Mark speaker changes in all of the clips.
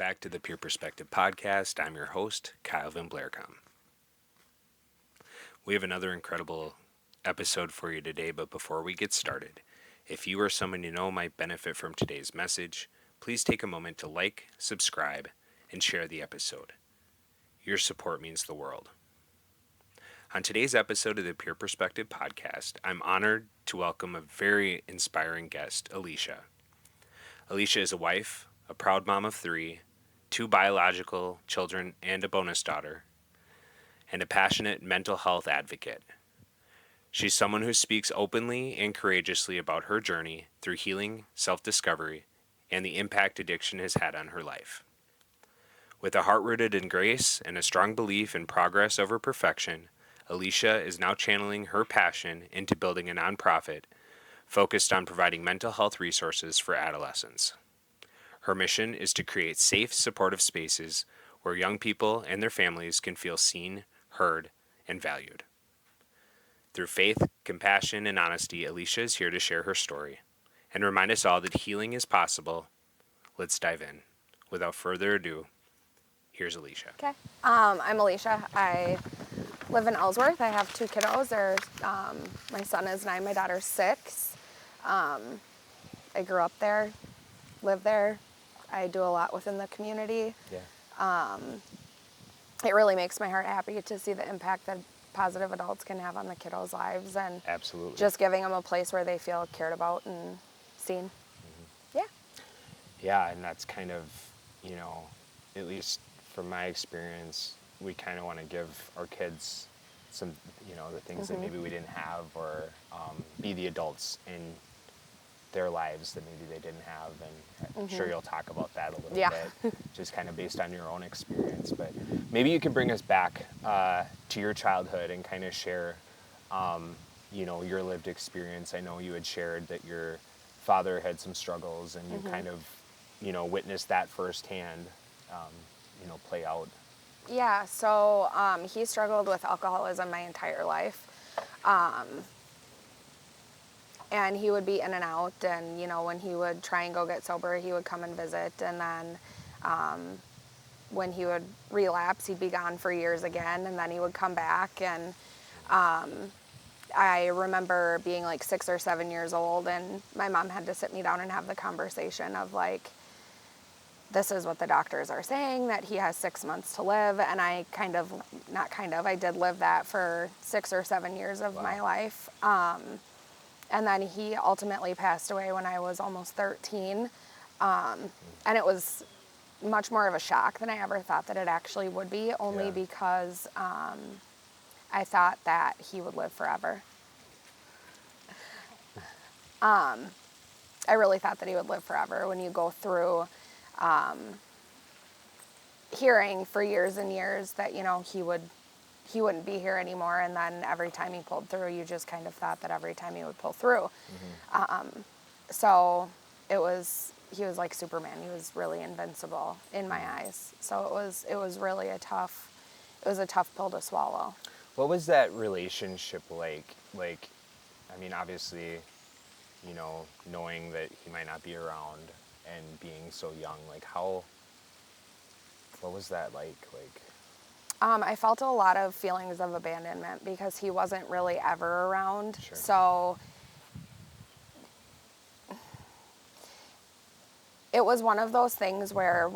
Speaker 1: back to the Peer Perspective Podcast. I'm your host, Kyle Van Blaircom. We have another incredible episode for you today, but before we get started, if you or someone you know might benefit from today's message, please take a moment to like, subscribe, and share the episode. Your support means the world. On today's episode of the Peer Perspective Podcast, I'm honored to welcome a very inspiring guest, Alicia. Alicia is a wife, a proud mom of 3, 2 biological children and a bonus daughter, and a passionate mental health advocate. She's someone who speaks openly and courageously about her journey through healing, self-discovery, and the impact addiction has had on her life. With a heart rooted in grace and a strong belief in progress over perfection, Alicia is now channeling her passion into building a nonprofit focused on providing mental health resources for adolescents. Her mission is to create safe, supportive spaces where young people and their families can feel seen, heard, and valued. Through faith, compassion, and honesty, Alicia is here to share her story and remind us all that healing is possible. Let's dive in. Without further ado, here's Alicia.
Speaker 2: Okay. I'm Alicia. I live in Ellsworth. I have 2 kiddos. My son is 9, my daughter's 6. I grew up there, live there. I do a lot within the community.
Speaker 1: Yeah.
Speaker 2: It really makes my heart happy to see the impact that positive adults can have on the kiddos' lives, and
Speaker 1: Absolutely.
Speaker 2: just giving them a place where they feel cared about and seen. Mm-hmm. Yeah.
Speaker 1: Yeah, and that's kind of, at least from my experience, we kind of want to give our kids some, the things that maybe we didn't have, or be the adults in their lives that maybe they didn't have, and I'm sure you'll talk about that a little bit, just kind of based on your own experience. But maybe you can bring us back to your childhood and kind of share, your lived experience. I know you had shared that your father had some struggles, and you kind of, witnessed that firsthand, play out.
Speaker 2: Yeah, so he struggled with alcoholism my entire life. And he would be in and out, and, when he would try and go get sober, he would come and visit, and then when he would relapse, he'd be gone for years again, and then he would come back, and I remember being like 6 or 7 years old, and my mom had to sit me down and have the conversation of like, this is what the doctors are saying, that he has 6 months to live, and I I did live that for 6 or 7 years of my life. And then he ultimately passed away when I was almost 13. And it was much more of a shock than I ever thought that it actually would be, only because I thought that he would live forever. I really thought that he would live forever. When you go through hearing for years and years that, he wouldn't be here anymore, and then every time he pulled through, you just kind of thought that every time he would pull through. So he was like Superman. He was really invincible in my eyes. So it was really a tough pill to swallow.
Speaker 1: What was that relationship like? Like, I mean, obviously, knowing that he might not be around and being so young, like what was that like?
Speaker 2: I felt a lot of feelings of abandonment because he wasn't really ever around.
Speaker 1: Sure.
Speaker 2: So it was one of those things where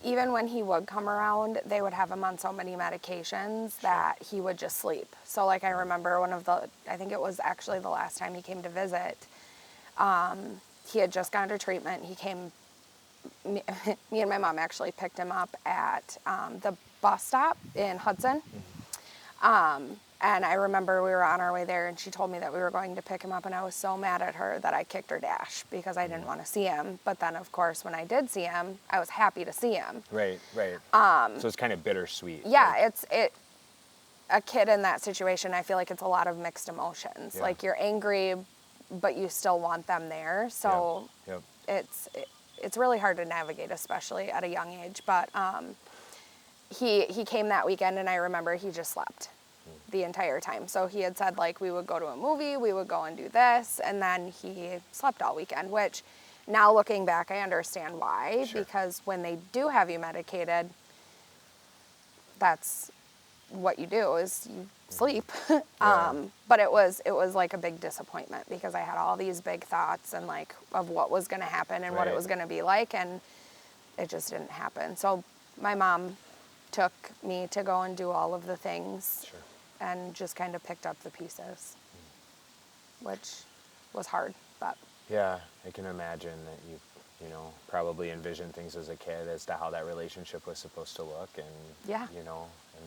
Speaker 2: even when he would come around, they would have him on so many medications that he would just sleep. So like I remember I think it was actually the last time he came to visit, he had just gone to treatment. He came, me and my mom actually picked him up at the bus stop in Hudson. And I remember we were on our way there, and she told me that we were going to pick him up, and I was so mad at her that I kicked her dash because I didn't want to see him. But then, of course, when I did see him, I was happy to see him.
Speaker 1: Right. So it's kind of bittersweet.
Speaker 2: Yeah, right? A kid in that situation, I feel like it's a lot of mixed emotions.
Speaker 1: Yeah.
Speaker 2: Like, you're angry, but you still want them there. So
Speaker 1: Yep.
Speaker 2: it's really hard to navigate, especially at a young age. But he came that weekend, and I remember he just slept the entire time. So he had said, like, we would go to a movie, we would go and do this, and then he slept all weekend, which Now looking back, I understand why,
Speaker 1: Sure.
Speaker 2: because when they do have you medicated, that's what you do is you sleep.
Speaker 1: Yeah.
Speaker 2: But it was like a big disappointment because I had all these big thoughts and like of what was going to happen and what it
Speaker 1: Right.
Speaker 2: was going to be like, and it just didn't happen. So my mom took me to go and do all of the things
Speaker 1: Sure.
Speaker 2: and just kind of picked up the pieces, which was hard, but
Speaker 1: Yeah, I can imagine that you know, probably envisioned things as a kid as to how that relationship was supposed to look, and
Speaker 2: yeah.
Speaker 1: you know, and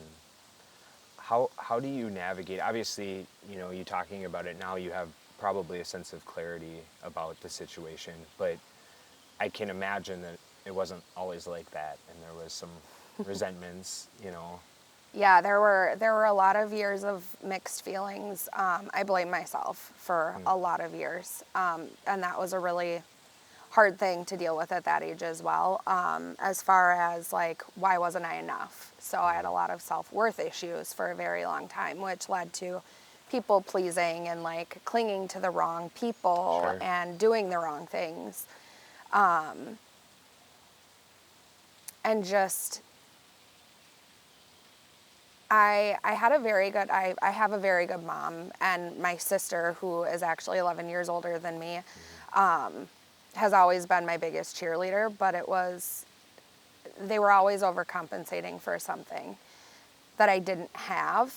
Speaker 1: how do you navigate? Obviously, you know, you talking about it now, you have probably a sense of clarity about the situation, but I can imagine that it wasn't always like that, and there was some resentments, you know.
Speaker 2: Yeah, there were a lot of years of mixed feelings. I blame myself for a lot of years, and that was a really hard thing to deal with at that age as well. As far as like, why wasn't I enough? So I had a lot of self-worth issues for a very long time, which led to people pleasing and like clinging to the wrong people
Speaker 1: Sure.
Speaker 2: and doing the wrong things, and just I had a very good I have a very good mom, and my sister, who is actually 11 years older than me, has always been my biggest cheerleader, but they were always overcompensating for something that I didn't have.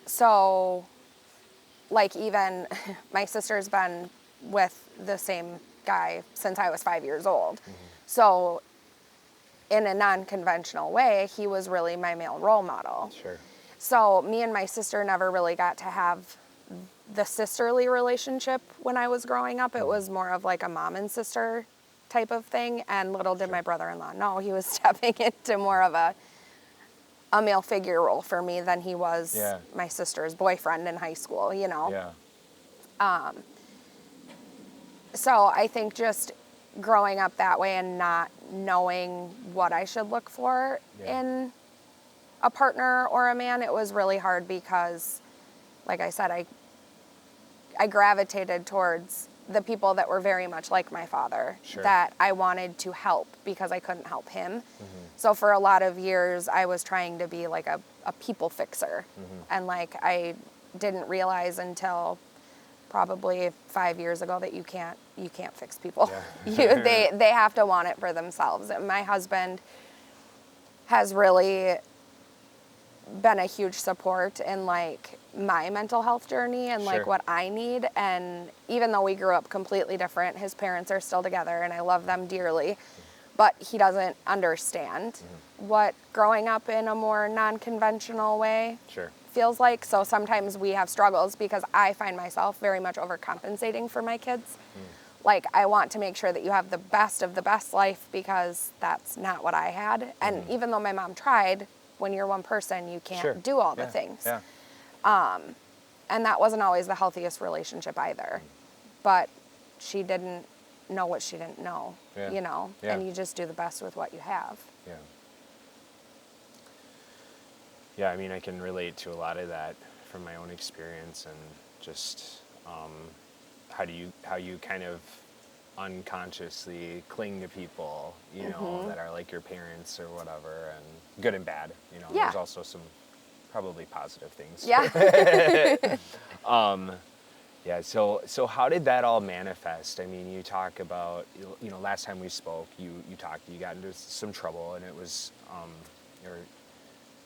Speaker 2: So like even my sister's been with the same guy since I was 5 years old. So in a non-conventional way, he was really my male role model.
Speaker 1: Sure.
Speaker 2: So me and my sister never really got to have the sisterly relationship when I was growing up. It was more of like a mom and sister type of thing. And little did my brother-in-law know, he was stepping into more of a male figure role for me than he was
Speaker 1: Yeah.
Speaker 2: my sister's boyfriend in high school, you know?
Speaker 1: Yeah.
Speaker 2: So I think just growing up that way and not knowing what I should look for
Speaker 1: Yeah.
Speaker 2: in a partner or a man, it was really hard because, like I said, I gravitated towards the people that were very much like my father,
Speaker 1: Sure.
Speaker 2: that I wanted to help because I couldn't help him. So for a lot of years, I was trying to be like a people fixer. And like I didn't realize until probably 5 years ago that you can't fix people.
Speaker 1: Yeah.
Speaker 2: They have to want it for themselves. And my husband has really been a huge support in like my mental health journey and
Speaker 1: Sure.
Speaker 2: like what I need. And even though we grew up completely different, his parents are still together and I love them dearly, but he doesn't understand what growing up in a more non-conventional way
Speaker 1: Sure.
Speaker 2: feels like. So sometimes we have struggles because I find myself very much overcompensating for my kids. Like I want to make sure that you have the best of the best life because that's not what I had. And even though my mom tried, when you're one person, you can't
Speaker 1: Sure.
Speaker 2: do all the
Speaker 1: Yeah.
Speaker 2: things.
Speaker 1: Yeah.
Speaker 2: And that wasn't always the healthiest relationship either. But she didn't know what she didn't know,
Speaker 1: Yeah.
Speaker 2: you know,
Speaker 1: Yeah.
Speaker 2: and you just do the best with what you have.
Speaker 1: Yeah. Yeah, I mean, I can relate to a lot of that from my own experience, and just how you kind of unconsciously cling to people, you know, that are like your parents or whatever, and good and bad. You know,
Speaker 2: Yeah.
Speaker 1: there's also some probably positive things.
Speaker 2: Yeah.
Speaker 1: Yeah. So how did that all manifest? I mean, you talk about, you know, last time we spoke, you got into some trouble, and it was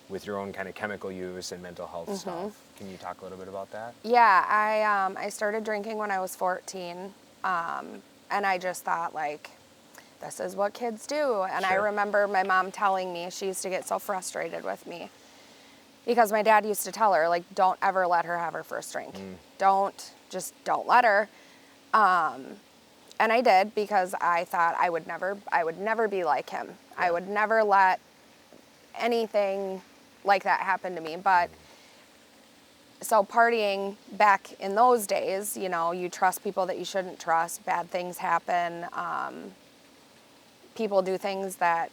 Speaker 1: with your own kind of chemical use and mental health stuff. Can you talk a little bit about that?
Speaker 2: Yeah, I started drinking when I was 14, and I just thought like, this is what kids do. And I
Speaker 1: Sure.
Speaker 2: remember my mom telling me, she used to get so frustrated with me because my dad used to tell her like, don't ever let her have her first drink. Don't let her. And I did because I thought I would never be like him. I would never let anything like that happen to me. But so partying back in those days, you know, you trust people that you shouldn't trust. Bad things happen. People do things that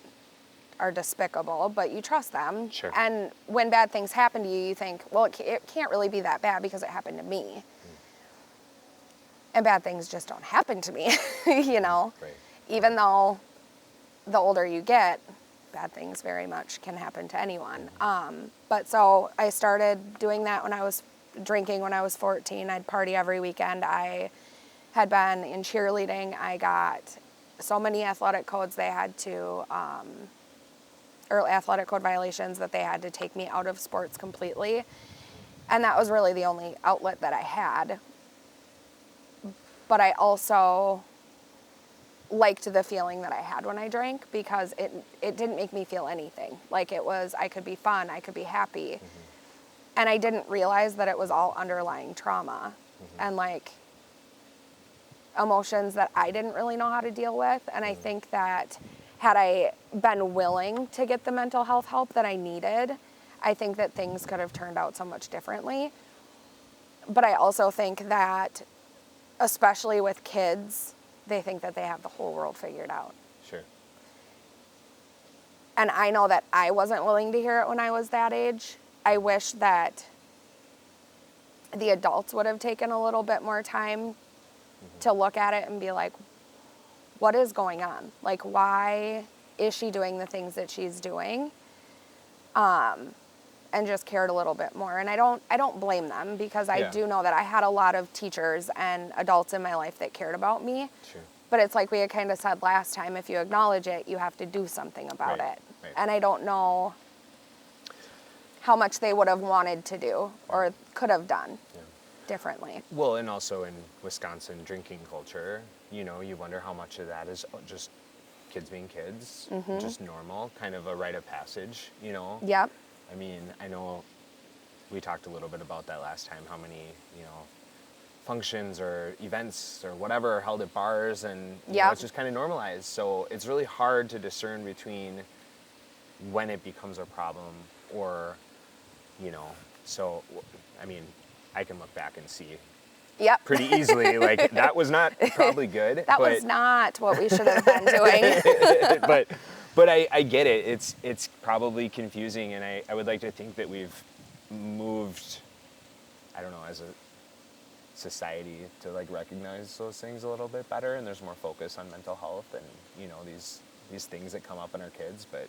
Speaker 2: are despicable, but you trust them.
Speaker 1: Sure.
Speaker 2: And when bad things happen to you, you think, well, it can't really be that bad because it happened to me. And bad things just don't happen to me, you know?
Speaker 1: Right.
Speaker 2: Even though the older you get, bad things very much can happen to anyone. But so I started doing that when I was drinking when I was 14. I'd party every weekend. I had been in cheerleading. I got so many athletic codes they had to, or athletic code violations that they had to take me out of sports completely. And that was really the only outlet that I had. But I also liked the feeling that I had when I drank because it didn't make me feel anything. Like it was, I could be fun, I could be happy. And I didn't realize that it was all underlying trauma and like emotions that I didn't really know how to deal with. And I think that had I been willing to get the mental health help that I needed, I think that things could have turned out so much differently. But I also think that, especially with kids, they think that they have the whole world figured out.
Speaker 1: Sure.
Speaker 2: And I know that I wasn't willing to hear it when I was that age. I wish that the adults would have taken a little bit more time to look at it and be like, what is going on? Like, why is she doing the things that she's doing? And just cared a little bit more. And I don't blame them because I do know that I had a lot of teachers and adults in my life that cared about me.
Speaker 1: Sure.
Speaker 2: But it's like we had kind of said last time, if you acknowledge it, you have to do something about
Speaker 1: Right,
Speaker 2: it.
Speaker 1: right.
Speaker 2: And I don't know how much they would have wanted to do or could have done differently.
Speaker 1: Well, and also in Wisconsin drinking culture, you know, you wonder how much of that is just kids being kids, just normal, kind of a rite of passage, you know?
Speaker 2: Yep.
Speaker 1: I mean, I know we talked a little bit about that last time, how many, you know, functions or events or whatever are held at bars, and you know, it's just kind of normalized. So it's really hard to discern between when it becomes a problem or, you know, so, I mean, I can look back and see pretty easily, like, that was not probably good.
Speaker 2: That was not what we should have been doing.
Speaker 1: But I get it. It's probably confusing, and I would like to think that we've moved, I don't know, as a society to like recognize those things a little bit better, and there's more focus on mental health and, you know, these things that come up in our kids, but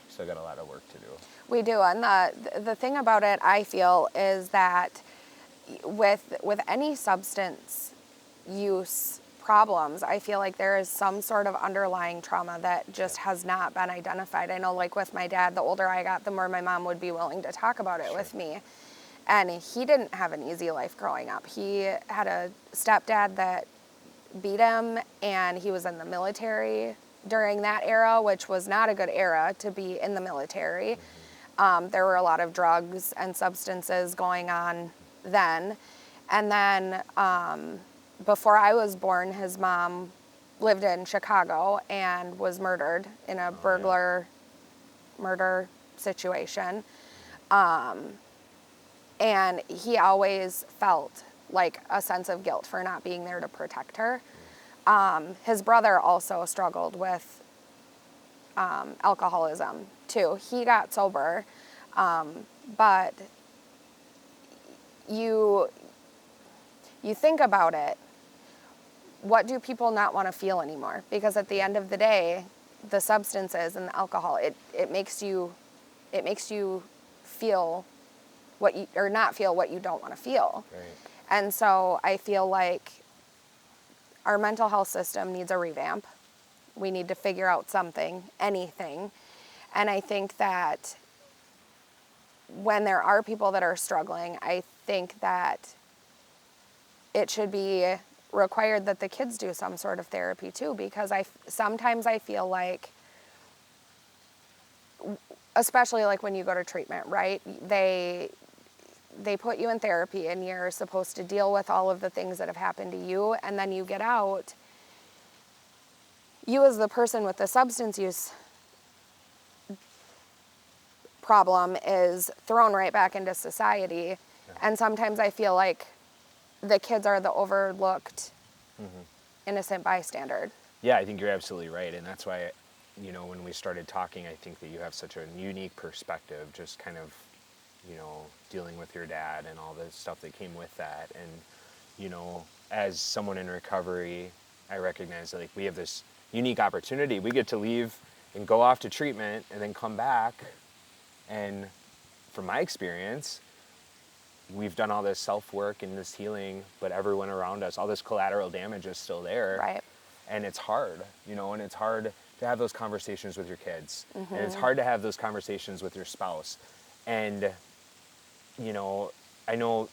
Speaker 1: still got a lot of work to do.
Speaker 2: We do, and the thing about it, I feel, is that with any substance use problems, I feel like there is some sort of underlying trauma that just has not been identified. I know, like with my dad, the older I got, the more my mom would be willing to talk about it with me. And he didn't have an easy life growing up. He had a stepdad that beat him, and he was in the military during that era, which was not a good era to be in the military. There were a lot of drugs and substances going on then. And then before I was born, his mom lived in Chicago and was murdered in a burglar murder situation. And he always felt like a sense of guilt for not being there to protect her. His brother also struggled with alcoholism too. He got sober, but you think about it, what do people not want to feel anymore? Because at the end of the day, the substances and the alcohol, it makes you feel what you, or not feel what you don't want to feel.
Speaker 1: Right.
Speaker 2: And so I feel like our mental health system needs a revamp. We need to figure out something, anything. And I think that when there are people that are struggling, I think that it should be required that the kids do some sort of therapy too, because sometimes I feel like, especially like when you go to treatment, right? They put you in therapy and you're supposed to deal with all of the things that have happened to you, and then you get out. You as the person with the substance use problem is thrown right back into society. Yeah. And sometimes I feel like the kids are the overlooked innocent bystander.
Speaker 1: Yeah, I think you're absolutely right. And that's why, you know, when we started talking, I think that you have such a unique perspective, just kind of, you know, dealing with your dad and all the stuff that came with that. And, you know, as someone in recovery, I recognize that like we have this unique opportunity. We get to leave and go off to treatment and then come back. And from my experience, we've done all this self-work and this healing, but everyone around us, all this collateral damage is still there.
Speaker 2: Right.
Speaker 1: And it's hard, and it's hard to have those conversations with your kids. And it's hard to have those conversations with your spouse. And, I know,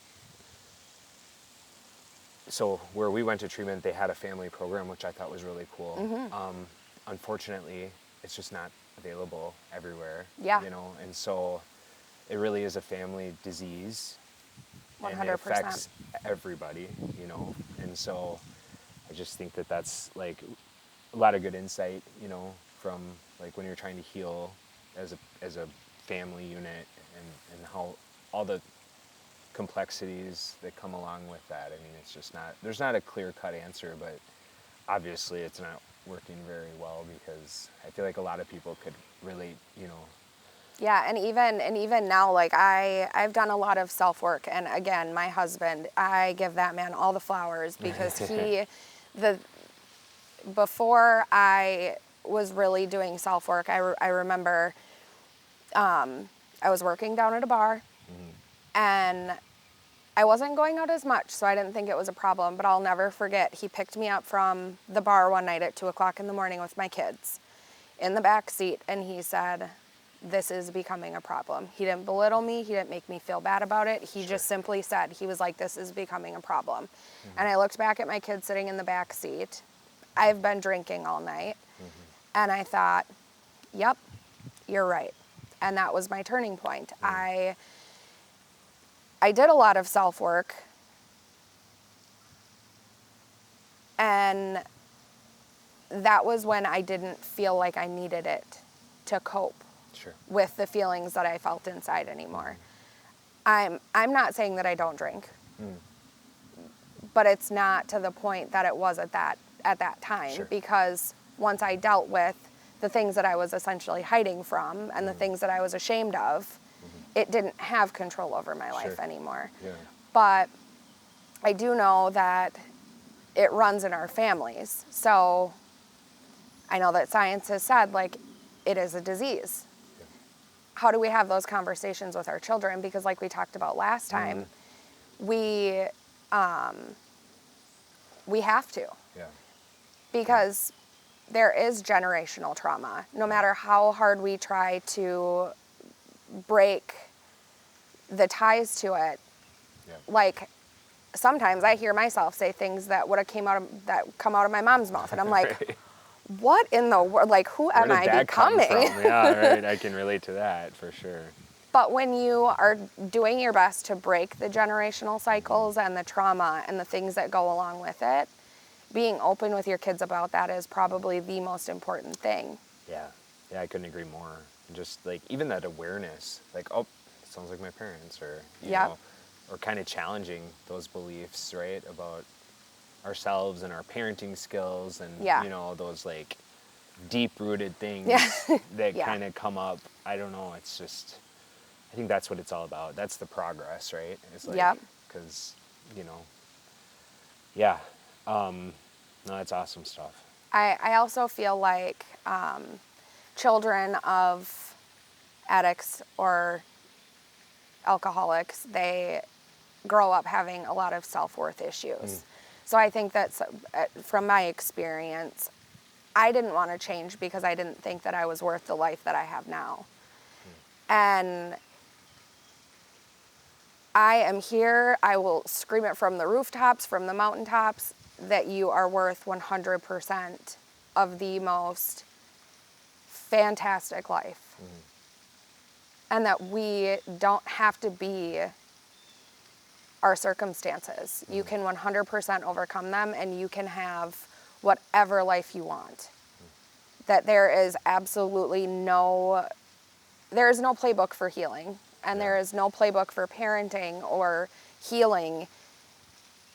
Speaker 1: so where we went to treatment, they had a family program, which I thought was really cool. Unfortunately, it's just not available everywhere.
Speaker 2: Yeah.
Speaker 1: And so it really is a family disease.
Speaker 2: 100%.
Speaker 1: And it affects everybody, And so I just think that that's like a lot of good insight, from like when you're trying to heal as a family unit and how all the complexities that come along with that. I mean, it's just there's not a clear-cut answer, but obviously it's not working very well because I feel like a lot of people could relate,
Speaker 2: Yeah, and even now, like I've done a lot of self-work, and again, my husband, I give that man all the flowers because before I was really doing self-work, I remember I was working down at a bar, and I wasn't going out as much, so I didn't think it was a problem, but I'll never forget, he picked me up from the bar one night at 2:00 in the morning with my kids in the back seat, and he said, "This is becoming a problem." He didn't belittle me. He didn't make me feel bad about it. He just simply said, he was like, "This is becoming a problem." And I looked back at my kids sitting in the back seat. I've been drinking all night. And I thought, yep, you're right. And that was my turning point. I did a lot of self-work. And that was when I didn't feel like I needed it to cope with the feelings that I felt inside anymore. I'm not saying that I don't drink, but it's not to the point that it was at that time, because once I dealt with the things that I was essentially hiding from and the things that I was ashamed of, it didn't have control over my life anymore.
Speaker 1: Yeah.
Speaker 2: But I do know that it runs in our families. So I know that science has said, like, it is a disease. How do we have those conversations with our children? Because like we talked about last time, we have to.
Speaker 1: Yeah.
Speaker 2: Because there is generational trauma. No matter how hard we try to break the ties to it, like sometimes I hear myself say things that would have come out of my mom's mouth, and I'm like, what in the world? Like, who am I becoming?
Speaker 1: Yeah, right. I can relate to that for sure.
Speaker 2: But when you are doing your best to break the generational cycles and the trauma and the things that go along with it, being open with your kids about that is probably the most important thing.
Speaker 1: Yeah, I couldn't agree more. Just like even that awareness, like, oh, it sounds like my parents, or you know, or kind of challenging those beliefs, right, about ourselves and our parenting skills and you know, those like deep-rooted things that kind of come up. I don't know, it's just, I think that's what it's all about. That's the progress, right? It's like, because, you know, no, that's awesome stuff.
Speaker 2: I also feel like children of addicts or alcoholics, they grow up having a lot of self-worth issues. So I think that's, from my experience, I didn't want to change because I didn't think that I was worth the life that I have now. And I am here, I will scream it from the rooftops, from the mountaintops, that you are worth 100% of the most fantastic life. And that we don't have to be our circumstances. You can 100% overcome them, and you can have whatever life you want. That there is absolutely there is no playbook for healing, and there is no playbook for parenting or healing.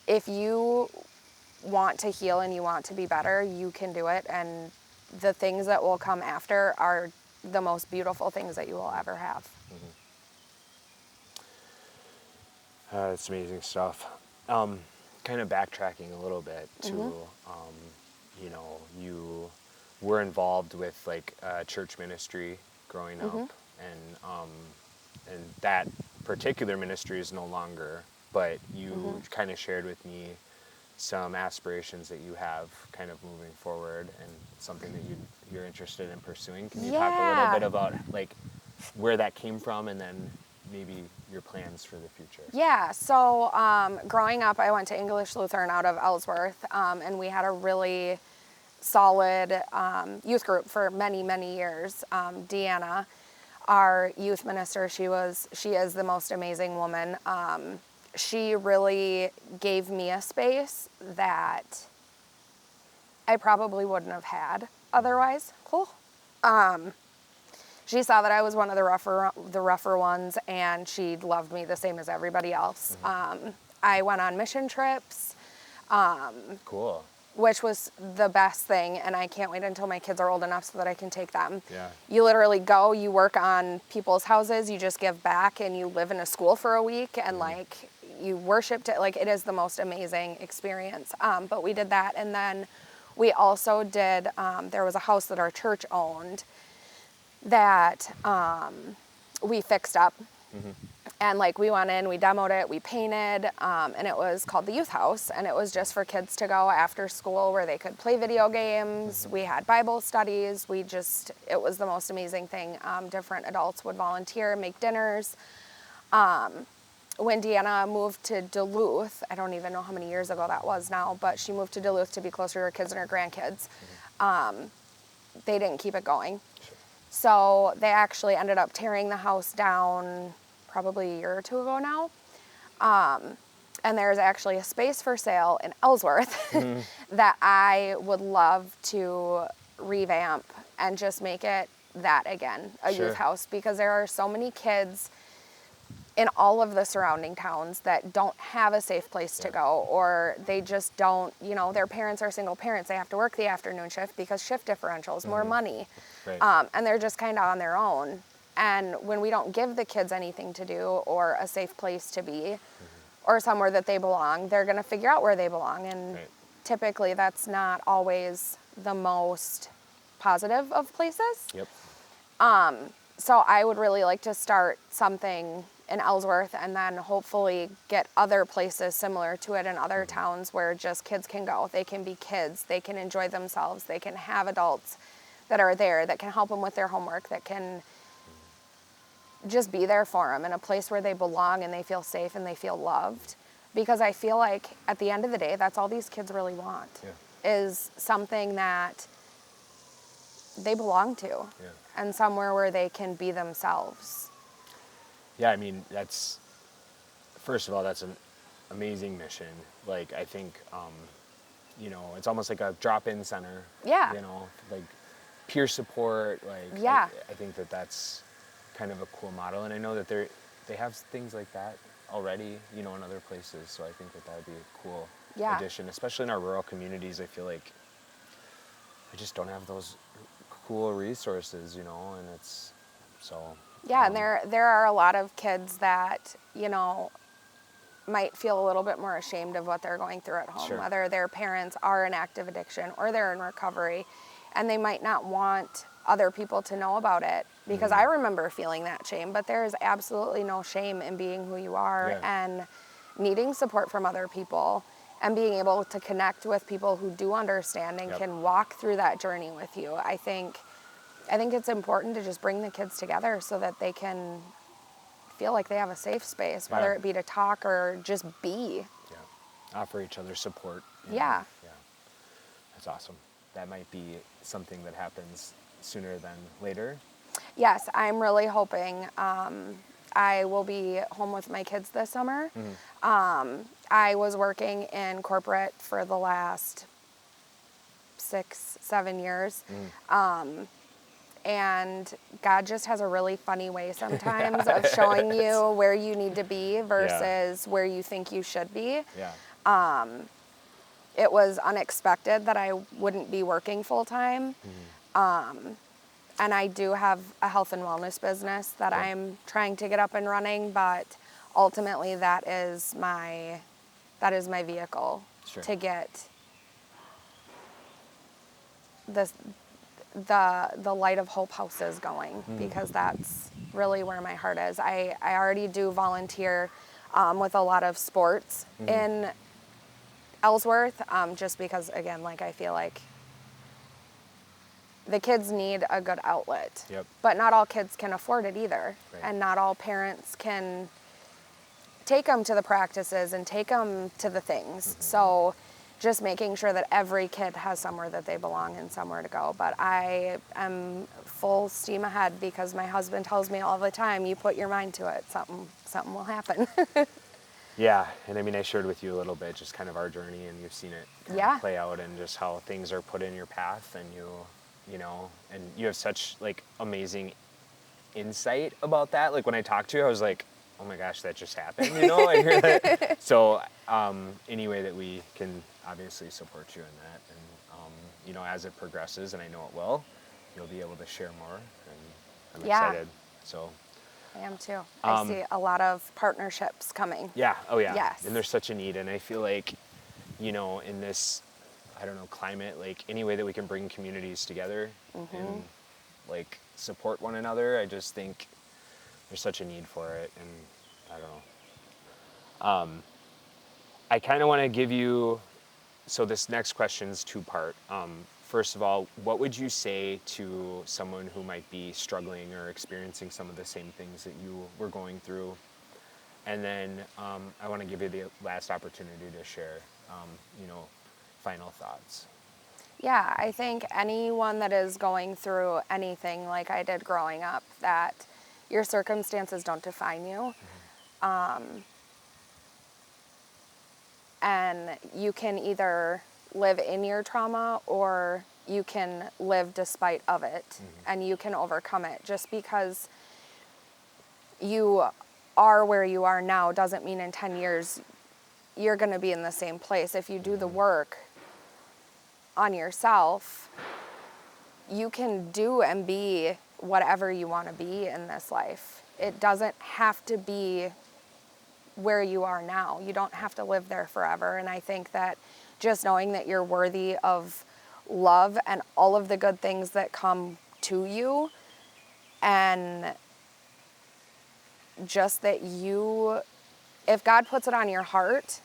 Speaker 2: If you want to heal and you want to be better, you can do it, and the things that will come after are the most beautiful things that you will ever have.
Speaker 1: That's amazing stuff. Kind kind of backtracking a little bit to, you know, you were involved with like church ministry growing up, and that particular ministry is no longer, but you kind of shared with me some aspirations that you have kind of moving forward and something that you're interested in pursuing. Can you talk a little bit about like where that came from and then maybe your plans for the future?
Speaker 2: Yeah, so growing up, I went to English Lutheran out of Ellsworth, and we had a really solid youth group for many, many years. Deanna, our youth minister, she is the most amazing woman. She really gave me a space that I probably wouldn't have had otherwise. Cool. She saw that I was one of the rougher ones, and she loved me the same as everybody else. I went on mission trips.
Speaker 1: Cool.
Speaker 2: Which was the best thing, and I can't wait until my kids are old enough so that I can take them.
Speaker 1: Yeah.
Speaker 2: You literally go, you work on people's houses, you just give back, and you live in a school for a week, and like you worshiped it. Like, it is the most amazing experience. But we did that, and then we also did, there was a house that our church owned that we fixed up. And like we went in, we demoed it, we painted, and it was called the Youth House, and it was just for kids to go after school where they could play video games. We had Bible studies. It was the most amazing thing. Different adults would volunteer, make dinners. When Deanna moved to Duluth, I don't even know how many years ago that was now, but she moved to Duluth to be closer to her kids and her grandkids. They didn't keep it going. So they actually ended up tearing the house down probably a year or two ago now. And there's actually a space for sale in Ellsworth that I would love to revamp and just make it that again, a youth house, because there are so many kids in all of the surrounding towns that don't have a safe place to go, or they just don't, you know, their parents are single parents. They have to work the afternoon shift because shift differentials, more money. Right. And they're just kind of on their own. And when we don't give the kids anything to do or a safe place to be or somewhere that they belong, they're going to figure out where they belong. And typically that's not always the most positive of places.
Speaker 1: Yep.
Speaker 2: So I would really like to start something in Ellsworth and then hopefully get other places similar to it in other towns where just kids can go. They can be kids. They can enjoy themselves. They can have adults that are there that can help them with their homework, that can just be there for them in a place where they belong and they feel safe and they feel loved. Because I feel like at the end of the day, that's all these kids really want, is something that they belong to and somewhere where they can be themselves.
Speaker 1: Yeah, I mean, first of all, that's an amazing mission. Like, I think, you know, it's almost like a drop-in center.
Speaker 2: Yeah.
Speaker 1: You know, like peer support. Like, I think that's kind of a cool model. And I know that they have things like that already, you know, in other places. So I think that would be a cool addition, especially in our rural communities. I feel like I just don't have those cool resources, you know, and it's so.
Speaker 2: Yeah, and there are a lot of kids that, you know, might feel a little bit more ashamed of what they're going through at home, whether their parents are in active addiction or they're in recovery, and they might not want other people to know about it, because I remember feeling that shame, but there is absolutely no shame in being who you are and needing support from other people and being able to connect with people who do understand and can walk through that journey with you. I think it's important to just bring the kids together so that they can feel like they have a safe space, whether it be to talk or just be.
Speaker 1: Yeah, offer each other support.
Speaker 2: Yeah.
Speaker 1: Yeah, that's awesome. That might be something that happens sooner than later.
Speaker 2: Yes, I'm really hoping. I will be home with my kids this summer. I was working in corporate for the last 6-7 years. And God just has a really funny way sometimes of showing you where you need to be versus where you think you should be.
Speaker 1: Yeah.
Speaker 2: It was unexpected that I wouldn't be working full time. And I do have a health and wellness business that I'm trying to get up and running, but ultimately that is my that is my vehicle
Speaker 1: Sure.
Speaker 2: to get this the light of hope houses going, because that's really where my heart is. I already do volunteer with a lot of sports in Ellsworth, just because, again, like, I feel like the kids need a good outlet.
Speaker 1: Yep.
Speaker 2: But not all kids can afford it either.
Speaker 1: Right.
Speaker 2: And not all parents can take them to the practices and take them to the things. So just making sure that every kid has somewhere that they belong and somewhere to go. But I am full steam ahead, because my husband tells me all the time, you put your mind to it, something will happen.
Speaker 1: Yeah, and I mean, I shared with you a little bit just kind of our journey, and you've seen it kind
Speaker 2: Yeah.
Speaker 1: of play out, and just how things are put in your path, and you know, and you have such like amazing insight about that. Like when I talked to you, I was like, oh my gosh, that just happened, you know? And you're like, so any way that we can obviously support you in that, and you know, as it progresses, and I know it will, you'll be able to share more, and I'm
Speaker 2: Yeah.
Speaker 1: excited. So
Speaker 2: I am too. I see a lot of partnerships coming.
Speaker 1: yeah, oh yeah,
Speaker 2: Yes.
Speaker 1: and there's such a need, and I feel like, you know, in this, I don't know, climate, like any way that we can bring communities together and like support one another, I just think there's such a need for it, and I don't know. I kind of want to give you, so this next question's two-part. First of all, what would you say to someone who might be struggling or experiencing some of the same things that you were going through? And then I want to give you the last opportunity to share, you know, final thoughts.
Speaker 2: Yeah, I think anyone that is going through anything like I did growing up, that your circumstances don't define you. And you can either live in your trauma, or you can live despite of it, and you can overcome it. Just because you are where you are now doesn't mean in 10 years you're going to be in the same place. If you do the work on yourself, you can do and be whatever you want to be in this life. It doesn't have to be where you are now. You don't have to live there forever. And I think that just knowing that you're worthy of love and all of the good things that come to you, and just that you, if God puts it on your heart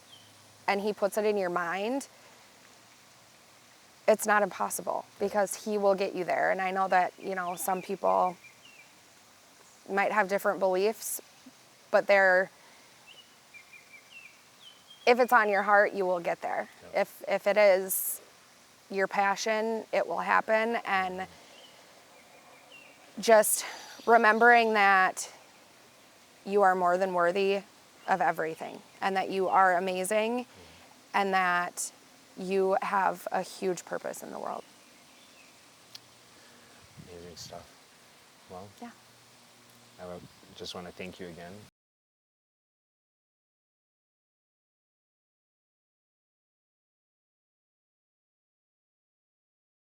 Speaker 2: and he puts it in your mind, it's not impossible, because he will get you there. And I know that, you know, some people might have different beliefs, but if it's on your heart, you will get there.
Speaker 1: Yep.
Speaker 2: If it is your passion, it will happen. And just remembering that you are more than worthy of everything, and that you are amazing, and that you have a huge purpose in the world.
Speaker 1: Amazing stuff. Well,
Speaker 2: Yeah.
Speaker 1: I just want to thank you again.